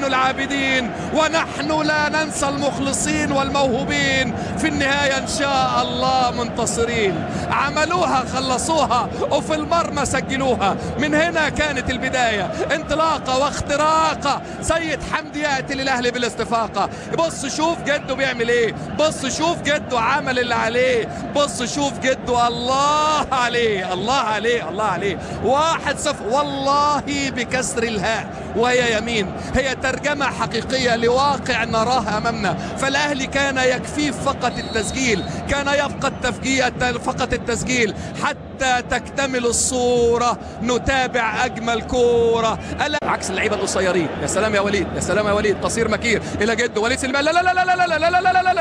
العابدين، ونحن لا ننسى المخلصين والموهوبين. في النهاية إن شاء الله منتصرين. عملوها، خلصوها، وفي المرمى سجلوها. من هنا كانت البداية، انطلاقة واختراقة. سيد حمدي يأتي للأهلي بالاستفاقة. بص شوف جده بيعمل ايه، بص شوف جده عمل اللي عليه، بص شوف جده. الله عليه، الله عليه، الله عليه. 1-0 والله بكسر الهاء وهي يمين. هي ترجمة حقيقية لواقع نراه أمامنا. فالأهلي كان يكفيه فقط التسجيل، كان يبقى فقط التسجيل حتى تكتمل الصورة. نتابع أجمل كورة عكس اللعيبة القصيرين. يا سلام يا وليد، يا سلام يا وليد. تصير مكير إلى جده وليد سليمان. لا لا لا لا لا لا لا لا لا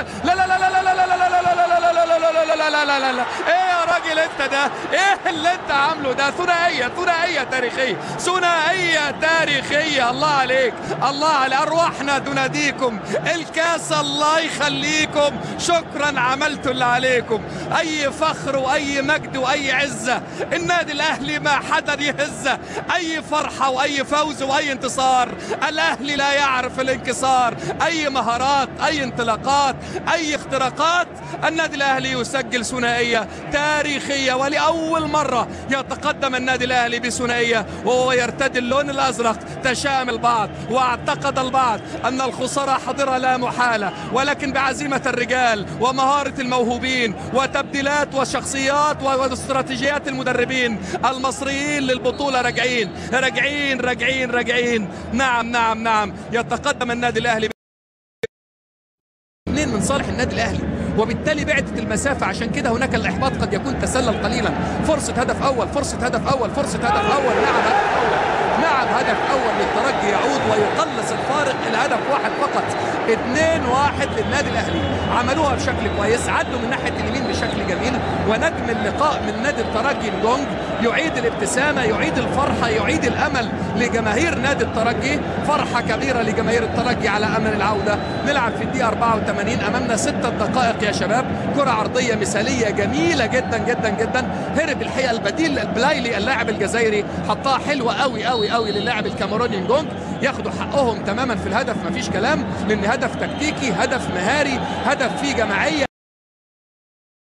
لا لا لا لا. ايه يا راجل انت ده؟ ايه اللي انت عامله ده؟ ثنائية تاريخية، ثنائية تاريخية. الله عليك، الله على أرواحنا تناديكم. الكاس الله يخليكم، شكرا عملتوا اللي عليكم. أي فخر وأي مجد وأي عزة. النادي الأهلي ما حدا يهزه. أي فرحة وأي فوز وأي انتصار. الأهلي لا يعرف الانكسار. أي مهارات، أي انطلاقات، أي اختراقات. النادي الأهلي يسجل ثنائية تاريخية، ولأول مرة يتقدم النادي الأهلي بثنائية وهو يرتدي اللون الأزرق. تشاءم البعض واعتقد البعض أن الخسارة حاضرة لا محالة، ولكن بعزيمة الرجال ومهارة الموهوبين وتبديلات وشخصيات واستراتيجيات المدربين المصريين للبطولة راجعين راجعين راجعين راجعين. نعم نعم نعم، يتقدم النادي الأهلي اثنين من صالح النادي الأهلي، وبالتالي بعدت المسافة. عشان كده هناك الإحباط قد يكون تسلل قليلا. فرصة هدف أول، فرصة هدف أول، فرصة هدف أول. نعم هدف أول، نعم هدف أول للترجي يعود ويقلص الفارق إلى هدف واحد فقط. 2-1 للنادي الأهلي. عملوها بشكل كويس، عدوا من ناحية اليمين بشكل جميل. ونجم اللقاء من نادي الترجي نجونج يعيد الابتسامة، يعيد الفرحة، يعيد الأمل لجماهير نادي الترجي. فرحة كبيرة لجماهير الترجي على أمل العودة. نلعب في الدقيقة 84، أمامنا 6 دقائق يا شباب. كرة عرضية مثالية جميلة جدا جدا جدا. هرب الحقيقة البديل البلايلي اللاعب الجزائري، حطها حلوة قوي قوي قوي للاعب الكاميروني نجونج. ياخدوا حقهم تماما في الهدف، مفيش كلام، لأن هدف تكتيكي، هدف مهاري، هدف فيه جماعية،